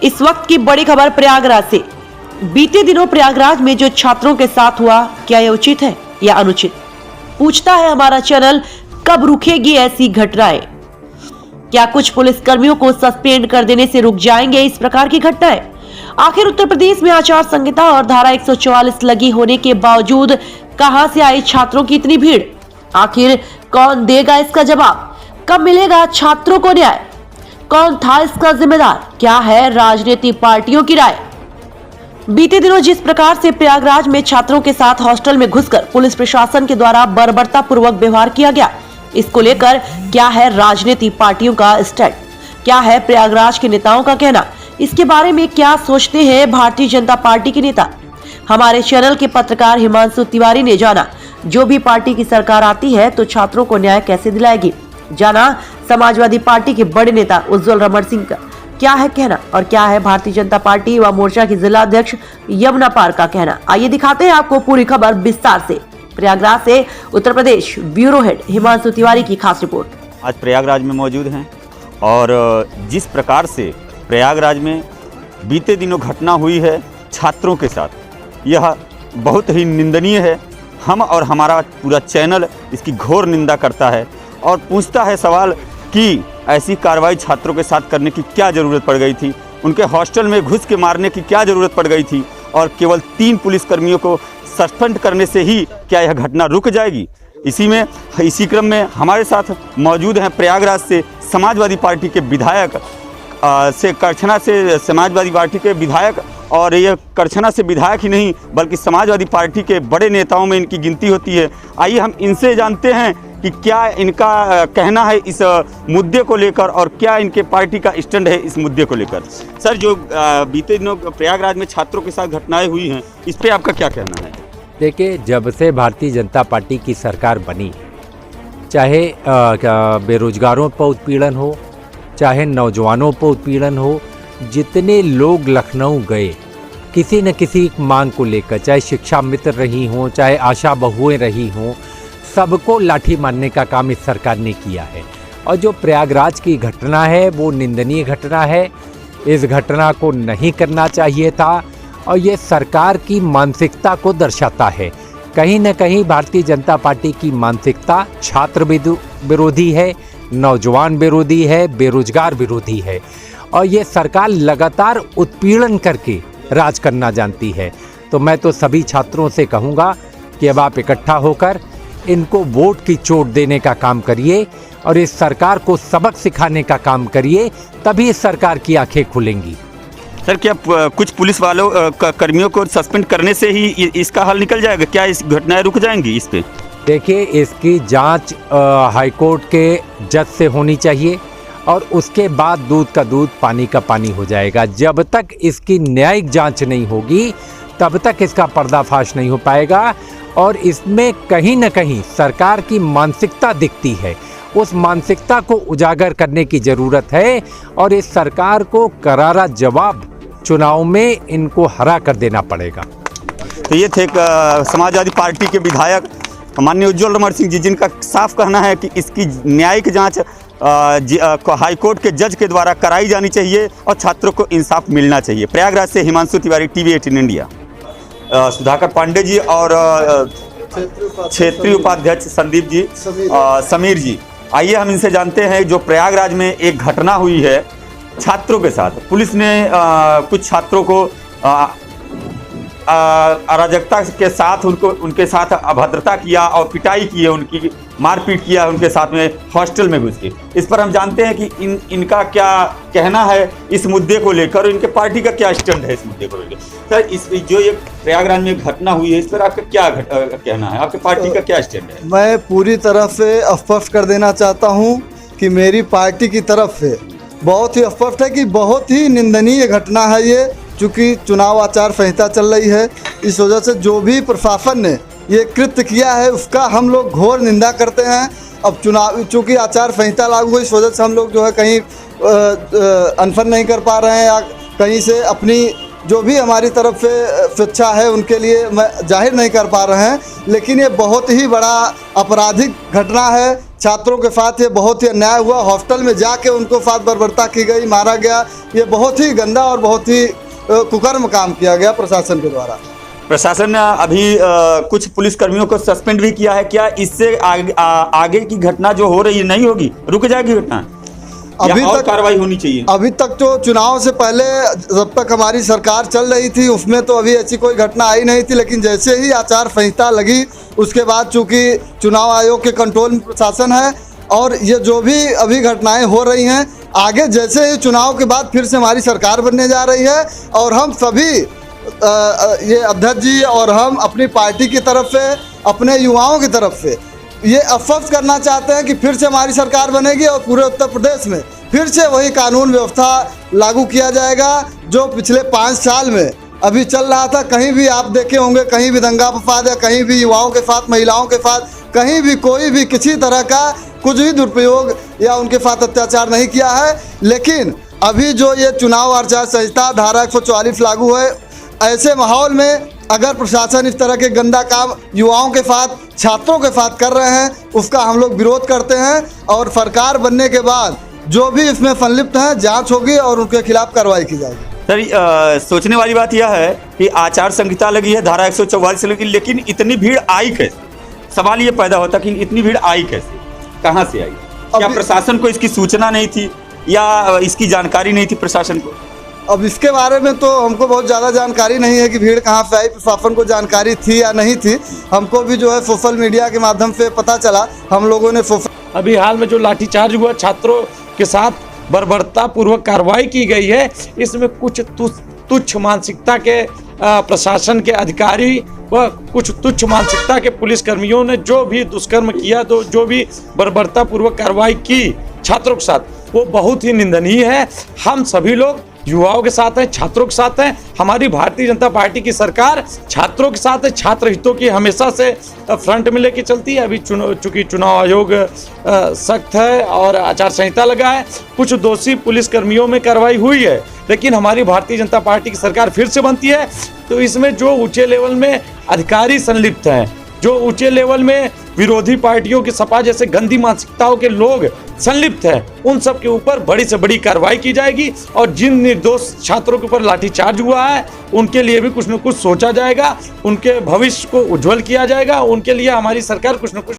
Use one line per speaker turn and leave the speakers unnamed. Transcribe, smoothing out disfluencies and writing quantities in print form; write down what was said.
इस वक्त की बड़ी खबर प्रयागराज से। बीते दिनों प्रयागराज में जो छात्रों के साथ हुआ, क्या यह उचित है या अनुचित? पूछता है हमारा चैनल, कब रुकेगी ऐसी घटनाएं? क्या कुछ पुलिस कर्मियों को सस्पेंड कर देने से रुक जाएंगे इस प्रकार की घटनाएं? आखिर उत्तर प्रदेश में आचार संहिता और धारा 144 लगी होने के बावजूद कहां से आई छात्रों की इतनी भीड़? आखिर कौन देगा इसका जवाब? कब मिलेगा छात्रों को न्याय? कौन था इसका जिम्मेदार? क्या है राजनीतिक पार्टियों की राय? बीते दिनों जिस प्रकार से प्रयागराज में छात्रों के साथ हॉस्टल में घुसकर पुलिस प्रशासन के द्वारा बर्बरता पूर्वक व्यवहार किया गया, इसको लेकर क्या है राजनीतिक पार्टियों का स्टैंड? क्या है प्रयागराज के नेताओं का कहना? इसके बारे में क्या सोचते हैं भारतीय जनता पार्टी के नेता? हमारे चैनल के पत्रकार हिमांशु तिवारी ने जाना, जो भी पार्टी की सरकार आती है तो छात्रों को न्याय कैसे दिलाएगी। जाना समाजवादी पार्टी के बड़े नेता उज्जवल रमण सिंह का क्या है कहना और क्या है भारतीय जनता पार्टी युवा मोर्चा की जिला अध्यक्ष यमुना पार का कहना। आइए दिखाते हैं आपको पूरी खबर विस्तार से। प्रयागराज से उत्तर प्रदेश ब्यूरो हेड हिमांशु तिवारी की खास रिपोर्ट।
आज प्रयागराज में मौजूद हैं और जिस प्रकार से प्रयागराज में बीते दिनों घटना हुई है छात्रों के साथ, यह बहुत ही निंदनीय है। हम और हमारा पूरा चैनल इसकी घोर निंदा करता है और पूछता है सवाल कि ऐसी कार्रवाई छात्रों के साथ करने की क्या ज़रूरत पड़ गई थी? उनके हॉस्टल में घुस के मारने की क्या ज़रूरत पड़ गई थी? और केवल 3 पुलिसकर्मियों को सस्पेंड करने से ही क्या यह घटना रुक जाएगी? इसी क्रम में हमारे साथ मौजूद हैं प्रयागराज से समाजवादी पार्टी के विधायक करछना से समाजवादी पार्टी के विधायक, और ये करछना से विधायक ही नहीं बल्कि समाजवादी पार्टी के बड़े नेताओं में इनकी गिनती होती है। आइए हम इनसे जानते हैं कि क्या इनका कहना है इस मुद्दे को लेकर और क्या इनके पार्टी का स्टैंड है इस मुद्दे को लेकर। सर, जो बीते दिनों प्रयागराज में छात्रों के साथ घटनाएं हुई हैं, इस पर आपका क्या कहना है?
देखिए, जब से भारतीय जनता पार्टी की सरकार बनी, चाहे बेरोजगारों पर उत्पीड़न हो, चाहे नौजवानों पर उत्पीड़न हो, जितने लोग लखनऊ गए किसी न किसी मांग को लेकर, चाहे शिक्षा मित्र रही हों, चाहे आशा बहुएं रही हों, सबको लाठी मारने का काम इस सरकार ने किया है। और जो प्रयागराज की घटना है वो निंदनीय घटना है। इस घटना को नहीं करना चाहिए था और ये सरकार की मानसिकता को दर्शाता है। कहीं न कहीं भारतीय जनता पार्टी की मानसिकता छात्र विरोधी है, नौजवान विरोधी है, बेरोजगार विरोधी है और ये सरकार लगातार उत्पीड़न करके राज करना जानती है। तो मैं तो सभी छात्रों से कहूँगा कि अब आप इकट्ठा होकर इनको वोट की चोट देने का काम करिए और इस सरकार को सबक सिखाने का काम करिए, तभी इस सरकार की आंखें खुलेंगी।
सर, क्या कुछ पुलिस वालों कर्मियों को सस्पेंड करने से ही इसका हल निकल जाएगा? क्या इस घटनाएं रुक जाएंगी इस पे?
देखिए, इसकी जांच हाईकोर्ट के जज से होनी चाहिए और उसके बाद दूध का दूध पानी का पानी हो जाएगा। जब तक इसकी न्यायिक जांच नहीं होगी तब तक इसका पर्दाफाश नहीं हो पाएगा और इसमें कहीं न कहीं सरकार की मानसिकता दिखती है। उस मानसिकता को उजागर करने की ज़रूरत है और इस सरकार को करारा जवाब चुनाव में इनको हरा कर देना पड़ेगा।
तो ये थे समाजवादी पार्टी के विधायक माननीय उज्जवल रमण सिंह जी, जिनका साफ कहना है कि इसकी न्यायिक जांच हाईकोर्ट के जज के द्वारा कराई जानी चाहिए और छात्रों को इंसाफ मिलना चाहिए। प्रयागराज से हिमांशु तिवारी, टीवी 18 इंडिया। सुधाकर पांडे जी और क्षेत्रीय उपाध्यक्ष संदीप जी, समीर जी, आइए हम इनसे जानते हैं जो प्रयागराज में एक घटना हुई है छात्रों के साथ। पुलिस ने कुछ छात्रों को अराजकता के साथ उनके साथ अभद्रता किया और पिटाई की है, उनकी मारपीट किया उनके साथ में हॉस्टल में घुस के। इस पर हम जानते हैं कि इनका क्या कहना है इस मुद्दे को लेकर और इनके पार्टी का क्या स्टैंड है इस मुद्दे को लेकर। सर, इस जो ये प्रयागराज में घटना हुई है, इस पर आपका क्या कहना है? आपके पार्टी का क्या स्टैंड है?
मैं पूरी तरह से स्पष्ट कर देना चाहता हूँ कि मेरी पार्टी की तरफ से बहुत ही स्पष्ट है कि बहुत ही निंदनीय घटना है ये। चूँकि चुनाव आचार संहिता चल रही है, इस वजह से जो भी प्रशासन ने ये कृत्य किया है उसका हम लोग घोर निंदा करते हैं। अब चुनाव चूँकि आचार संहिता लागू है, इस वजह से हम लोग जो है कहीं अनशन नहीं कर पा रहे हैं या कहीं से अपनी जो भी हमारी तरफ से स्वेच्छा है उनके लिए जाहिर नहीं कर पा रहे हैं। लेकिन ये बहुत ही बड़ा आपराधिक घटना है छात्रों के साथ ये बहुत ही अन्याय हुआ। हॉस्टल में जाके उनको साथ बर्बरता की गई, मारा गया। ये बहुत ही गंदा और बहुत ही कुकर्म काम किया गया प्रशासन के द्वारा।
प्रशासन ने अभी कुछ पुलिसकर्मियों को सस्पेंड भी किया है। क्या इससे आगे की घटना जो हो रही है नहीं होगी, रुक जाएगी घटना?
अभी
और
तक
कार्रवाई होनी चाहिए।
अभी तक तो चुनाव से पहले जब तक हमारी सरकार चल रही थी उसमें तो अभी ऐसी कोई घटना आई नहीं थी, लेकिन जैसे ही आचार संहिता लगी उसके बाद चूंकि चुनाव आयोग के कंट्रोल में प्रशासन है और ये जो भी अभी घटनाएं हो रही हैं, आगे जैसे ही चुनाव के बाद फिर से हमारी सरकार बनने जा रही है और हम सभी ये अध्यक्ष जी और हम अपनी पार्टी की तरफ से, अपने युवाओं की तरफ से ये आश्वस्त करना चाहते हैं कि फिर से हमारी सरकार बनेगी और पूरे उत्तर प्रदेश में फिर से वही कानून व्यवस्था लागू किया जाएगा जो पिछले 5 साल में अभी चल रहा था। कहीं भी आप देखे होंगे, कहीं भी दंगा फसाद या कहीं भी युवाओं के साथ, महिलाओं के साथ, कहीं भी कोई भी किसी तरह का कुछ भी दुरुपयोग या उनके साथ अत्याचार नहीं किया है। लेकिन अभी जो ये चुनाव आचार संहिता धारा 144 लागू है, ऐसे माहौल में अगर प्रशासन इस तरह के गंदा काम युवाओं के साथ, छात्रों के साथ कर रहे हैं, उसका हम लोग विरोध करते हैं और सरकार बनने के बाद जो भी इसमें संलिप्त हैं जांच होगी और उनके खिलाफ कार्रवाई की जाएगी।
सर, सोचने वाली बात यह है कि आचार संहिता लगी है, धारा 144 लगी, लेकिन इतनी भीड़ आई कैसे? सवाल ये पैदा होता कि इतनी भीड़ आई कैसे, कहाँ से आई? क्या प्रशासन को इसकी सूचना नहीं थी या इसकी जानकारी नहीं थी प्रशासन को?
अब इसके बारे में तो हमको बहुत ज़्यादा जानकारी नहीं है कि भीड़ कहाँ से आई। प्रशासन को जानकारी थी या नहीं थी, हमको भी जो है सोशल मीडिया के माध्यम से पता चला। हम लोगों ने
अभी हाल में जो लाठीचार्ज हुआ, छात्रों के साथ बर्बरता पूर्वक कार्रवाई की गई है, इसमें कुछ तुच्छ मानसिकता के प्रशासन के अधिकारी व कुछ तुच्छ मानसिकता के पुलिसकर्मियों ने जो भी दुष्कर्म किया, तो जो भी बर्बरता पूर्वक कार्रवाई की छात्रों के साथ, वो बहुत ही निंदनीय है। हम सभी लोग युवाओं के साथ हैं, छात्रों के साथ हैं। हमारी भारतीय जनता पार्टी की सरकार छात्रों के साथ है, छात्र हितों की हमेशा से फ्रंट में लेके चलती है। अभी चूंकि चुनाव आयोग सख्त है और आचार संहिता लगा है, कुछ दोषी पुलिसकर्मियों में कार्रवाई हुई है, लेकिन हमारी भारतीय जनता पार्टी की सरकार फिर से बनती है तो इसमें जो ऊंचे लेवल में अधिकारी संलिप्त हैं, जो ऊंचे लेवल में विरोधी पार्टियों की सपा जैसे गंदी मानसिकताओं के लोग संलिप्त हैं, उन सब के ऊपर बड़ी से बड़ी कार्रवाई की जाएगी और जिन निर्दोष छात्रों के ऊपर लाठीचार्ज हुआ है उनके लिए भी कुछ न कुछ सोचा जाएगा, उनके भविष्य को उज्जवल किया जाएगा। उनके लिए हमारी सरकार कुछ न कुछ